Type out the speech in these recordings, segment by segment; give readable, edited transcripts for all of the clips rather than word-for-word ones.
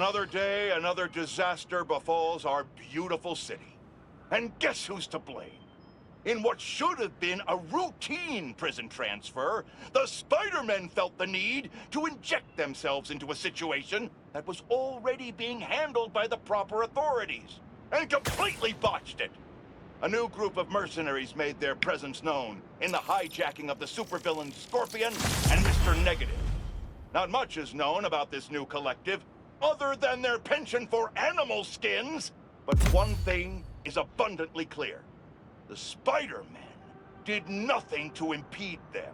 Another day, another disaster befalls our beautiful city. And guess who's to blame? In what should have been a routine prison transfer, the Spider-Men felt the need to inject themselves into a situation that was already being handled by the proper authorities, and completely botched it. A new group of mercenaries made their presence known in the hijacking of the supervillain Scorpion and Mr. Negative. Not much is known about this new collective, other than their penchant for animal skins, but one thing is abundantly clear. The Spider-Men did nothing to impede them.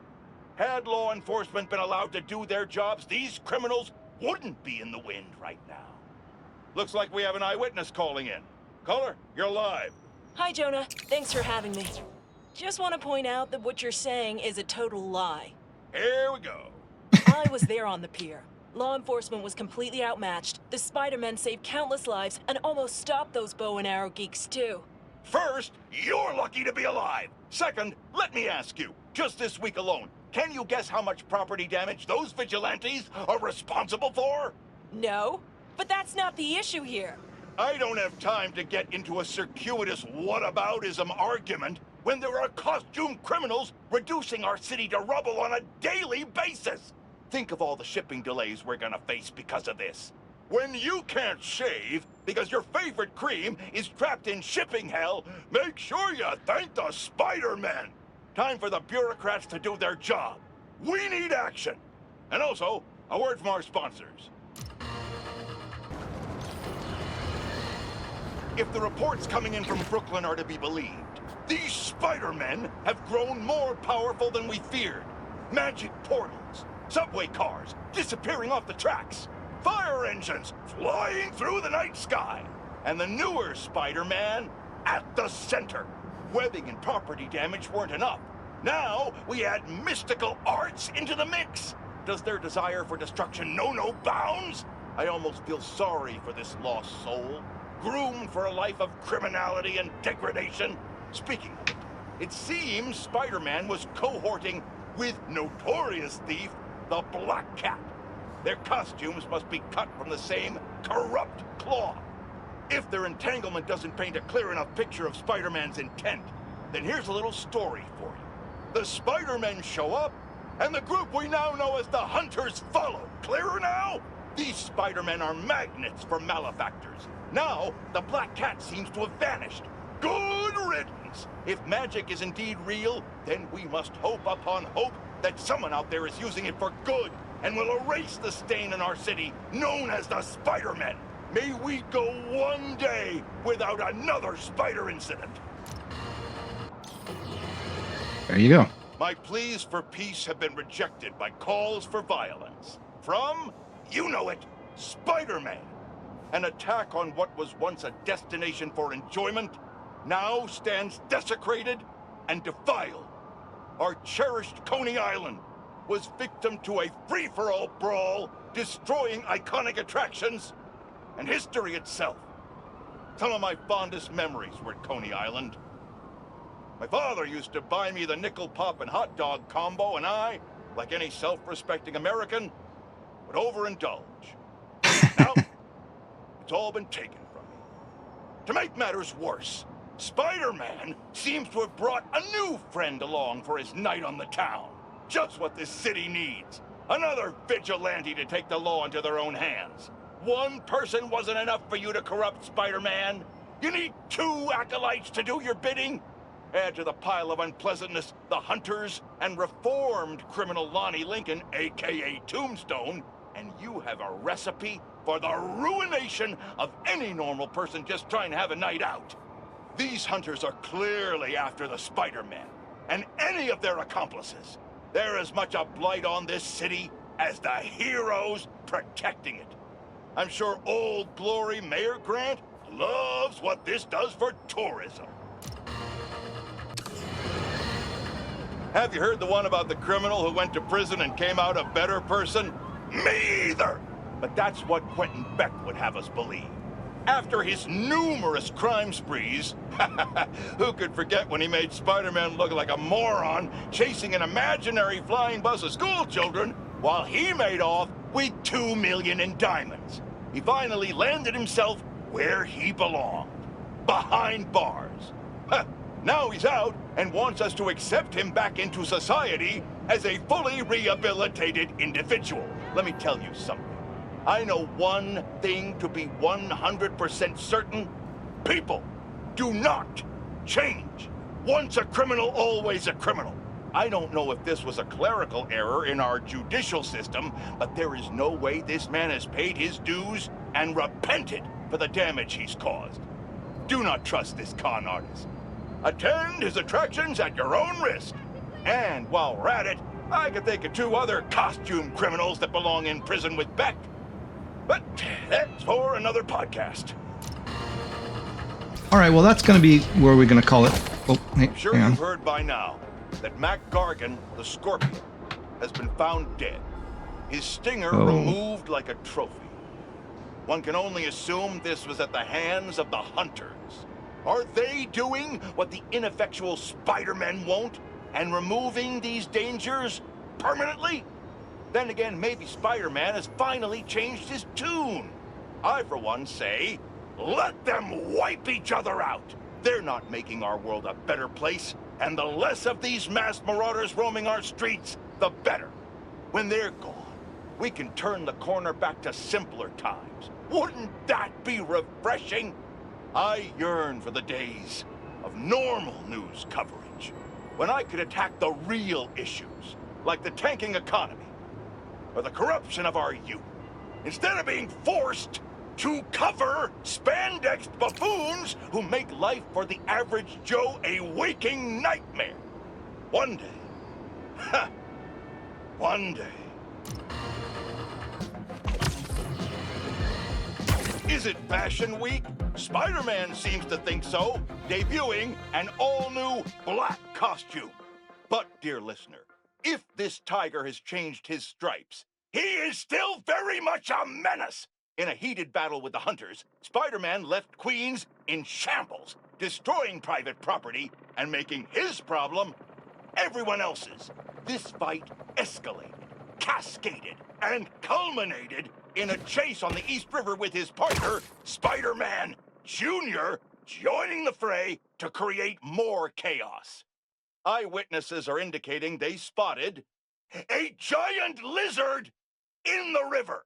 Had law enforcement been allowed to do their jobs, these criminals wouldn't be in the wind right now. Looks like we have an eyewitness calling in. Caller, you're live. Hi, Jonah. Thanks for having me. Just want to point out that what you're saying is a total lie. Here we go. I was there on the pier. Law enforcement was completely outmatched. The Spider-Men saved countless lives and almost stopped those bow and arrow geeks, too. First, you're lucky to be alive. Second, let me ask you, just this week alone, can you guess how much property damage those vigilantes are responsible for? No, but that's not the issue here. I don't have time to get into a circuitous whataboutism argument when there are costumed criminals reducing our city to rubble on a daily basis. Think of all the shipping delays we're gonna face because of this. When you can't shave because your favorite cream is trapped in shipping hell, make sure you thank the Spider-Men. Time for the bureaucrats to do their job. We need action. And also, a word from our sponsors. If the reports coming in from Brooklyn are to be believed, these Spider-Men have grown more powerful than we feared. Magic portals, subway cars disappearing off the tracks, fire engines flying through the night sky, and the newer Spider-Man at the center. Webbing and property damage weren't enough. Now we add mystical arts into the mix. Does their desire for destruction know no bounds? I almost feel sorry for this lost soul, groomed for a life of criminality and degradation. Speaking of it, it seems Spider-Man was cohorting with notorious thief, the Black Cat. Their costumes must be cut from the same corrupt cloth. If their entanglement doesn't paint a clear enough picture of Spider-Man's intent, then here's a little story for you. The Spider-Men show up, and the group we now know as the Hunters follow. Clearer now? These Spider-Men are magnets for malefactors. Now, the Black Cat seems to have vanished. Good riddance! If magic is indeed real, then we must hope upon hope that someone out there is using it for good and will erase the stain in our city known as the Spider-Men. May we go one day without another spider incident. There you go. My pleas for peace have been rejected by calls for violence. From, you know it, Spider-Man. An attack on what was once a destination for enjoyment now stands desecrated and defiled. Our cherished Coney Island was victim to a free-for-all brawl, destroying iconic attractions and history itself. Some of my fondest memories were at Coney Island. My father used to buy me the nickel pop and hot dog combo, and I, like any self-respecting American, would overindulge. Now, it's all been taken from me. To make matters worse, Spider-Man seems to have brought a new friend along for his night on the town. Just what this city needs. Another vigilante to take the law into their own hands. One person wasn't enough for you to corrupt Spider-Man. You need two acolytes to do your bidding. Add to the pile of unpleasantness the Hunters and reformed criminal Lonnie Lincoln, aka Tombstone, and you have a recipe for the ruination of any normal person just trying to have a night out. These Hunters are clearly after the Spider-Men, and any of their accomplices. They're as much a blight on this city as the heroes protecting it. I'm sure Old Glory Mayor Grant loves what this does for tourism. Have you heard the one about the criminal who went to prison and came out a better person? Me either! But that's what Quentin Beck would have us believe. After his numerous crime sprees, who could forget when he made Spider-Man look like a moron chasing an imaginary flying bus of school children while he made off with $2 million in diamonds? he finally landed himself where he belonged. Behind bars. Now he's out and wants us to accept him back into society as a fully rehabilitated individual. Let me tell you something. I know one thing to be 100% certain. People do not change. Once a criminal, always a criminal. I don't know if this was a clerical error in our judicial system, but there is no way this man has paid his dues and repented for the damage he's caused. Do not trust this con artist. Attend his attractions at your own risk. And while we're at it, I can think of 2 other costume criminals that belong in prison with Beck. But that's for another podcast. All right, well, that's going to be where we're going to call it. Oh, hey, I'm sure hang on. you've heard by now that Mac Gargan, the Scorpion, has been found dead. His stinger removed like a trophy. One can only assume this was at the hands of the Hunters. Are they doing what the ineffectual Spider-Men won't and removing these dangers permanently? Then again, maybe Spider-Man has finally changed his tune. I, for one, say, let them wipe each other out. They're not making our world a better place, and the less of these mass marauders roaming our streets, the better. When they're gone, we can turn the corner back to simpler times. Wouldn't that be refreshing? I yearn for the days of normal news coverage, when I could attack the real issues, like the tanking economy, or the corruption of our youth, instead of being forced to cover spandex buffoons who make life for the average Joe a waking nightmare. One day, one day. Is it Fashion Week? Spider-Man seems to think so, debuting an all-new black costume. But, dear listener, if this tiger has changed his stripes, he is still very much a menace. In a heated battle with the Hunters, Spider-Man left Queens in shambles, destroying private property and making his problem everyone else's. This fight escalated, cascaded, and culminated in a chase on the East River with his partner, Spider-Man Jr., joining the fray to create more chaos. Eyewitnesses are indicating they spotted a giant lizard in the river.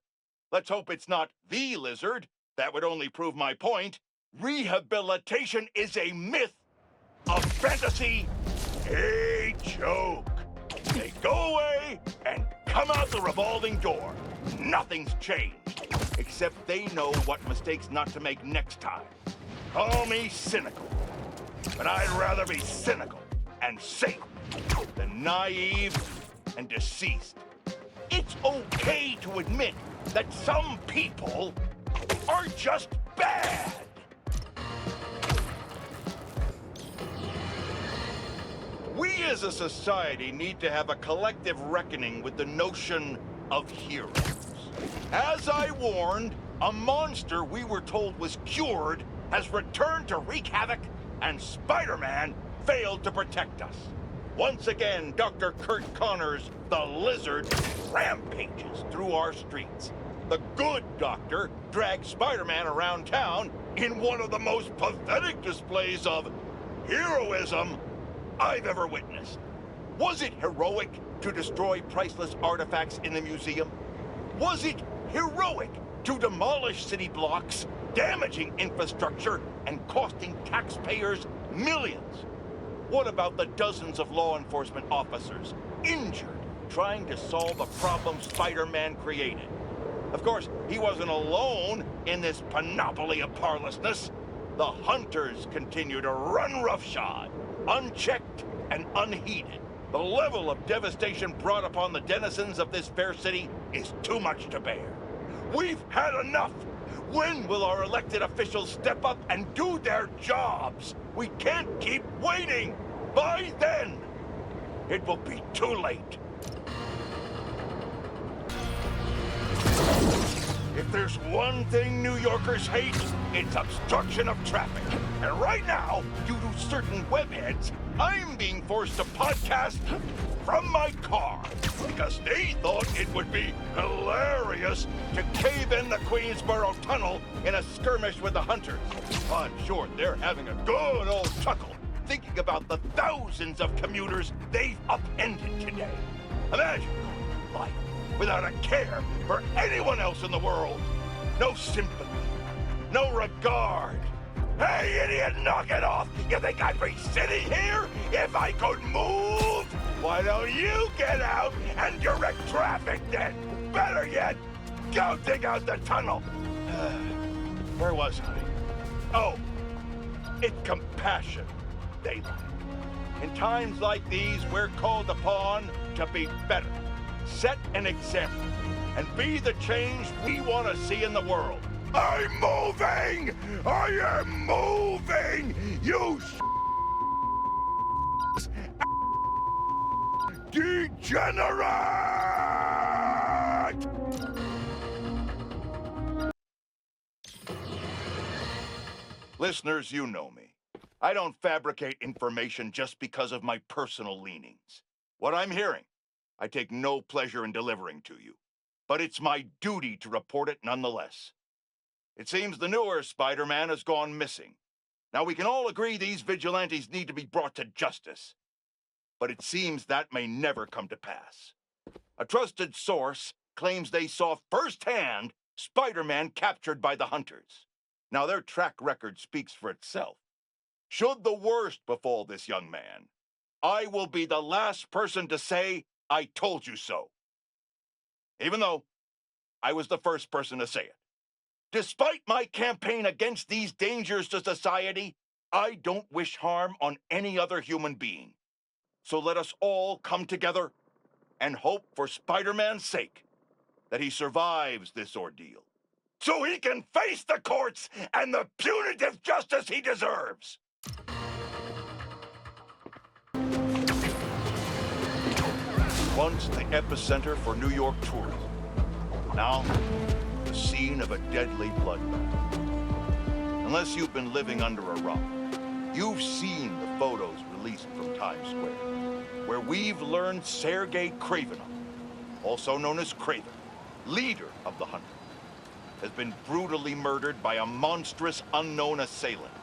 Let's hope it's not the lizard. That would only prove my point. Rehabilitation is a myth, a fantasy, a joke. They go away and come out the revolving door. Nothing's changed, except they know what mistakes not to make next time. Call me cynical, but I'd rather be cynical and safe than naive and deceased. It's okay to admit that some people are just bad. We as a society need to have a collective reckoning with the notion of heroes. As I warned, a monster we were told was cured has returned to wreak havoc, and Spider-Man failed to protect us. Once again, Dr. Kurt Connors, the Lizard, rampages through our streets. The good doctor drags Spider-Man around town in one of the most pathetic displays of heroism I've ever witnessed. Was it heroic to destroy priceless artifacts in the museum? Was it heroic to demolish city blocks, damaging infrastructure, and costing taxpayers millions? What about the dozens of law enforcement officers injured trying to solve a problem Spider-Man created? Of course, he wasn't alone in this panoply of parlousness. The Hunters continue to run roughshod, unchecked and unheeded. The level of devastation brought upon the denizens of this fair city is too much to bear. We've had enough. When will our elected officials step up and do their jobs? We can't keep waiting. By then, it will be too late. If there's one thing New Yorkers hate, it's obstruction of traffic. And right now, due to certain webheads, I'm being forced to podcast from my car because they thought it would be hilarious to cave in the Queensboro Tunnel in a skirmish with the hunters. I'm sure they're having a good old chuckle thinking about the thousands of commuters they've upended today. Imagine going life without a care for anyone else in the world. No sympathy, no regard. Hey, idiot, knock it off! You think I'd be sitting here if I could move? Why don't you get out and direct traffic then? Better yet, go dig out the tunnel. Where was I? Oh, it's compassion, daylight. In times like these, we're called upon to be better, set an example, and be the change we want to see in the world. I'm moving! I am moving! You degenerate! Listeners, you know me. I don't fabricate information just because of my personal leanings. What I'm hearing, I take no pleasure in delivering to you. But it's my duty to report it nonetheless. It seems the newer Spider-Man has gone missing. Now, we can all agree these vigilantes need to be brought to justice. But it seems that may never come to pass. A trusted source claims they saw firsthand Spider-Man captured by the hunters. Now, their track record speaks for itself. Should the worst befall this young man, I will be the last person to say, I told you so. Even though I was the first person to say it. Despite my campaign against these dangers to society, I don't wish harm on any other human being. So let us all come together and hope for Spider-Man's sake that he survives this ordeal, so he can face the courts and the punitive justice he deserves. Once the epicenter for New York tourism, now the scene of a deadly bloodbath. Unless you've been living under a rock, you've seen the photos released from Times Square, where we've learned Sergei Kraven, also known as Kraven, leader of the Hunters, has been brutally murdered by a monstrous unknown assailant.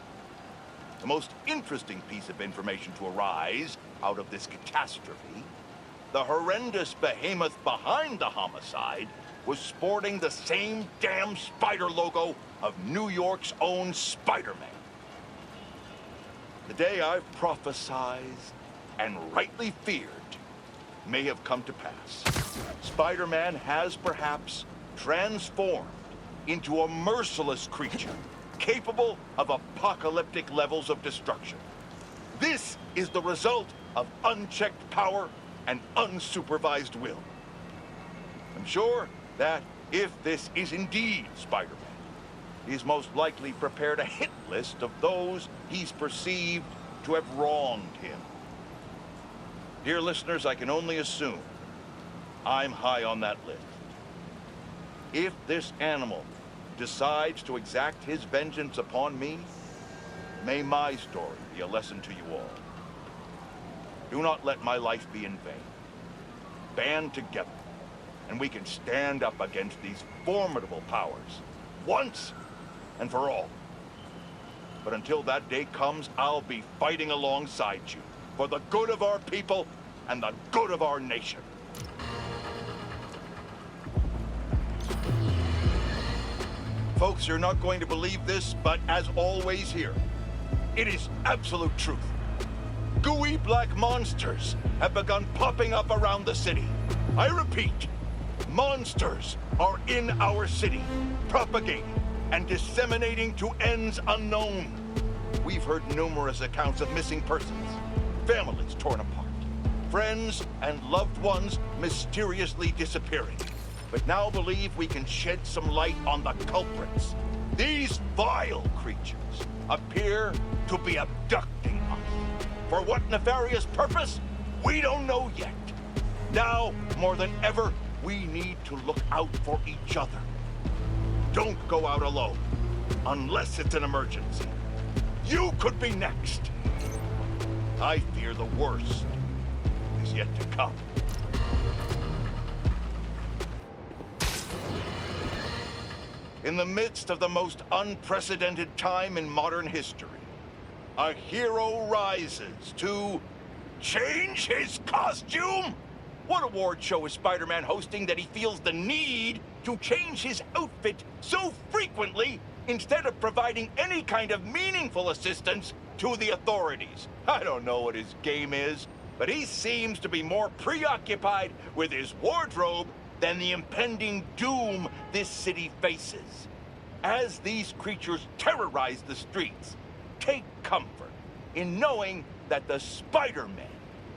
The most interesting piece of information to arise out of this catastrophe, the horrendous behemoth behind the homicide was sporting the same damn spider logo of New York's own Spider-Man. The day I've prophesied and rightly feared may have come to pass. Spider-Man has perhaps transformed into a merciless creature capable of apocalyptic levels of destruction. This is the result of unchecked power and unsupervised will. I'm sure that if this is indeed Spider-Man, he's most likely prepared a hit list of those he's perceived to have wronged him. Dear listeners, I can only assume I'm high on that list. If this animal decides to exact his vengeance upon me, may my story be a lesson to you all. Do not let my life be in vain. Band together, and we can stand up against these formidable powers, once and for all. But until that day comes, I'll be fighting alongside you for the good of our people and the good of our nation. Folks, you're not going to believe this, but as always here, it is absolute truth. Gooey black monsters have begun popping up around the city. I repeat, monsters are in our city, propagating and disseminating to ends unknown. We've heard numerous accounts of missing persons, families torn apart, friends and loved ones mysteriously disappearing. But now believe we can shed some light on the culprits. These vile creatures appear to be abducting us. For what nefarious purpose? We don't know yet. Now, more than ever, we need to look out for each other. Don't go out alone, unless it's an emergency. You could be next. I fear the worst is yet to come. In the midst of the most unprecedented time in modern history, a hero rises to change his costume? What award show is Spider-Man hosting that he feels the need to change his outfit so frequently instead of providing any kind of meaningful assistance to the authorities? I don't know what his game is, but he seems to be more preoccupied with his wardrobe than the impending doom this city faces. As these creatures terrorize the streets, take comfort in knowing that the Spider-Men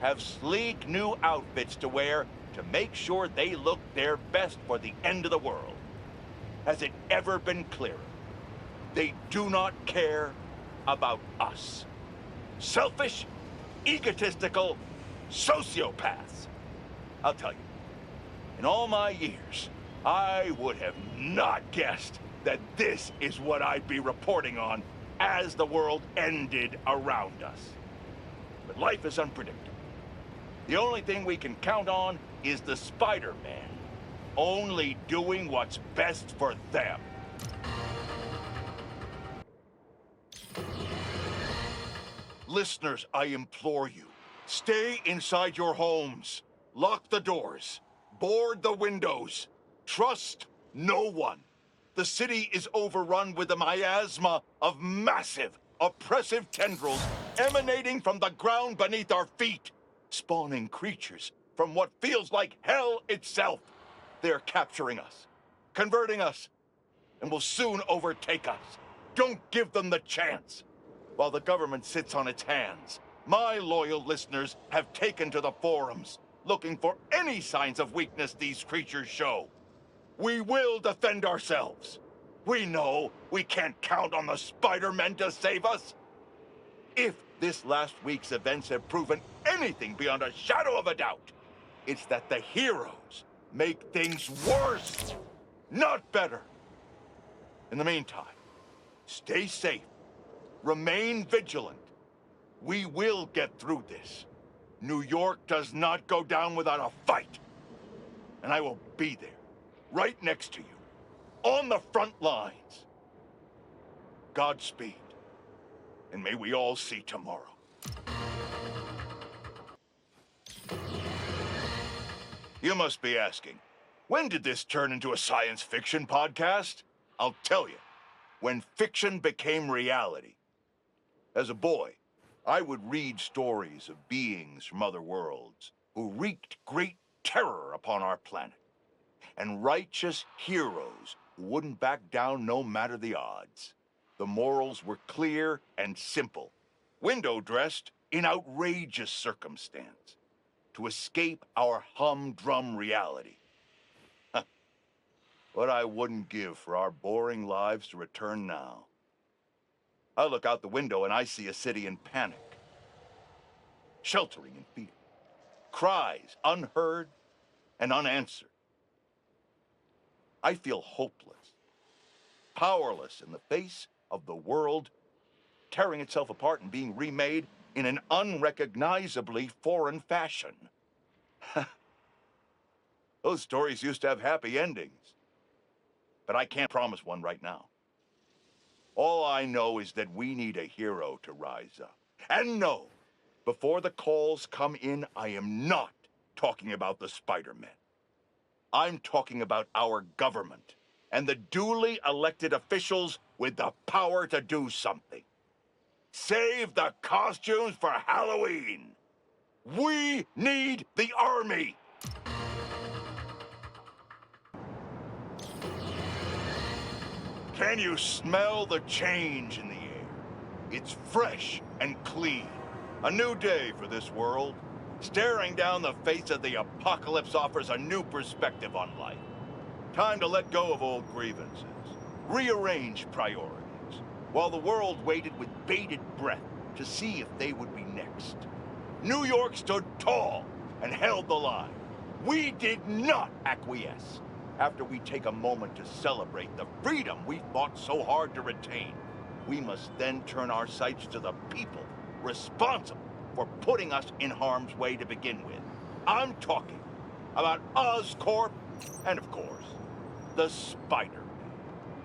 have sleek new outfits to wear to make sure they look their best for the end of the world. Has it ever been clearer? They do not care about us. Selfish, egotistical sociopaths. I'll tell you, in all my years, I would have not guessed that this is what I'd be reporting on as the world ended around us. But life is unpredictable. The only thing we can count on is the Spider-Man only doing what's best for them. Listeners, I implore you, stay inside your homes. Lock the doors. Board the windows. Trust no one. The city is overrun with a miasma of massive, oppressive tendrils emanating from the ground beneath our feet, spawning creatures from what feels like hell itself. They're capturing us, converting us, and will soon overtake us. Don't give them the chance. While the government sits on its hands, my loyal listeners have taken to the forums, looking for any signs of weakness these creatures show. We will defend ourselves. We know we can't count on the Spider-Men to save us. If this last week's events have proven anything beyond a shadow of a doubt, it's that the heroes make things worse, not better. In the meantime, stay safe. Remain vigilant. We will get through this. New York does not go down without a fight. And I will be there, right next to you, on the front lines. Godspeed, and may we all see tomorrow. You must be asking, when did this turn into a science fiction podcast? I'll tell you, when fiction became reality. As a boy, I would read stories of beings from other worlds who wreaked great terror upon our planet, and righteous heroes who wouldn't back down no matter the odds. The morals were clear and simple, window-dressed in outrageous circumstance, to escape our humdrum reality. What I wouldn't give for our boring lives to return now. I look out the window and I see a city in panic, sheltering in fear, cries unheard and unanswered. I feel hopeless, powerless in the face of the world tearing itself apart and being remade in an unrecognizably foreign fashion. Those stories used to have happy endings, but I can't promise one right now. All I know is that we need a hero to rise up. And no, before the calls come in, I am not talking about the Spider-Men. I'm talking about our government and the duly elected officials with the power to do something. Save the costumes for Halloween. We need the army. Can you smell the change in the air? It's fresh and clean. A new day for this world. Staring down the face of the apocalypse offers a new perspective on life. Time to let go of old grievances. Rearrange priorities. While the world waited with bated breath to see if they would be next. New York stood tall and held the line. We did not acquiesce. After we take a moment to celebrate the freedom we fought so hard to retain, we must then turn our sights to the people responsible for putting us in harm's way to begin with. I'm talking about Oscorp and, of course, the Spider-Man.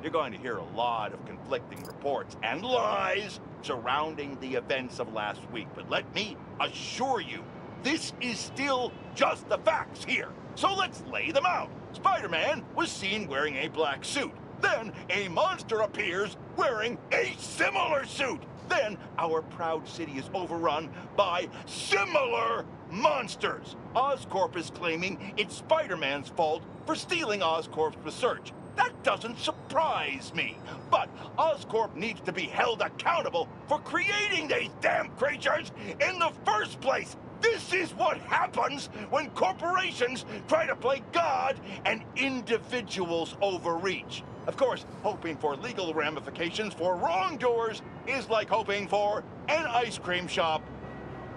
You're going to hear a lot of conflicting reports and lies surrounding the events of last week, but let me assure you, this is still just the facts here. So let's lay them out. Spider-Man was seen wearing a black suit. Then a monster appears wearing a similar suit. Then our proud city is overrun by similar monsters. Oscorp is claiming it's Spider-Man's fault for stealing Oscorp's research. That doesn't surprise me. But Oscorp needs to be held accountable for creating these damn creatures in the first place. This is what happens when corporations try to play God and individuals overreach. Of course, hoping for legal ramifications for wrongdoers is like hoping for an ice cream shop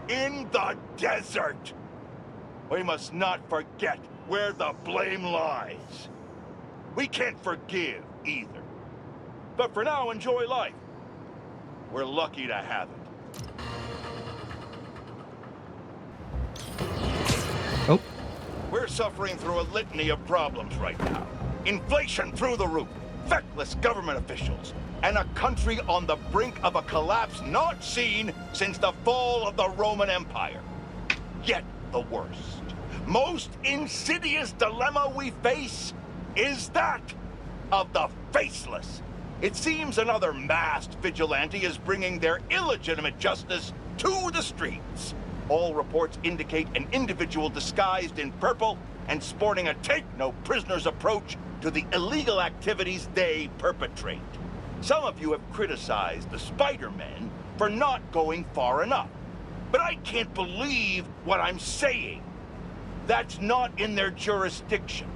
in the desert. We must not forget where the blame lies. We can't forgive either. But for now, enjoy life. We're lucky to have it. Oh. We're suffering through a litany of problems right now. Inflation through the roof, feckless government officials, and a country on the brink of a collapse not seen since the fall of the Roman Empire. Yet the worst, most insidious dilemma we face is that of the faceless. It seems another masked vigilante is bringing their illegitimate justice to the streets. All reports indicate an individual disguised in purple and sporting a take-no-prisoners approach to the illegal activities they perpetrate. Some of you have criticized the Spider-Men for not going far enough. But I can't believe what I'm saying. That's not in their jurisdiction.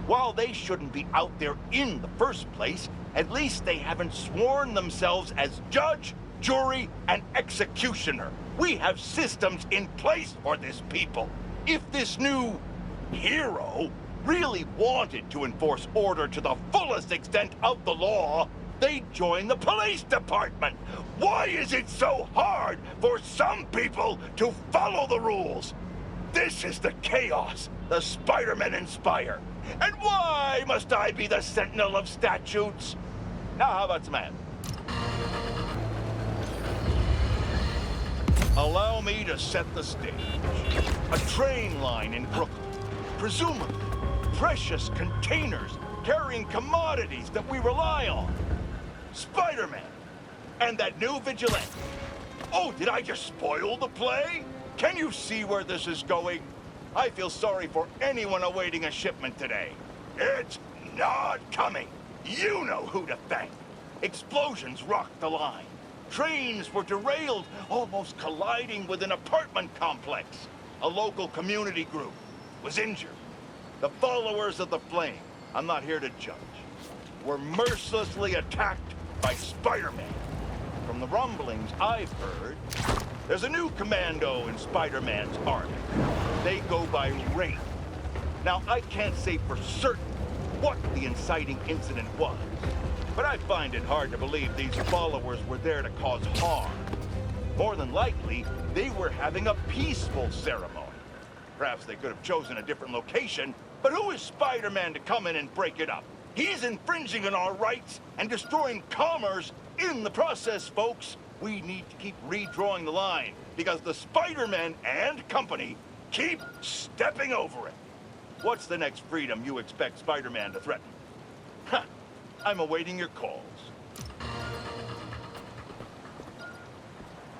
While they shouldn't be out there in the first place, at least they haven't sworn themselves as judge, jury, and executioner. We have systems in place for this people. If this new hero really wanted to enforce order to the fullest extent of the law, they'd join the police department. Why is it so hard for some people to follow the rules? This is the chaos the Spider-Men inspire. And why must I be the sentinel of statutes? Now, how about some ads? Allow me to set the stage. A train line in Brooklyn. Presumably, precious containers carrying commodities that we rely on. Spider-Man. And that new Vigilante. Oh, did I just spoil the play? Can you see where this is going? I feel sorry for anyone awaiting a shipment today. It's not coming. You know who to thank. Explosions rocked the line. Trains were derailed, almost colliding with an apartment complex. A local community group was injured. The followers of the Flame, I'm not here to judge, were mercilessly attacked by Spider-Man. From the rumblings I've heard, there's a new commando in Spider-Man's army. They go by Wraith. Now, I can't say for certain what the inciting incident was, but I find it hard to believe these followers were there to cause harm. More than likely, they were having a peaceful ceremony. Perhaps they could have chosen a different location, but who is Spider-Man to come in and break it up? He's infringing on our rights and destroying commerce in the process, folks. We need to keep redrawing the line, because the Spider-Men and company keep stepping over it. What's the next freedom you expect Spider-Man to threaten? I'm awaiting your calls.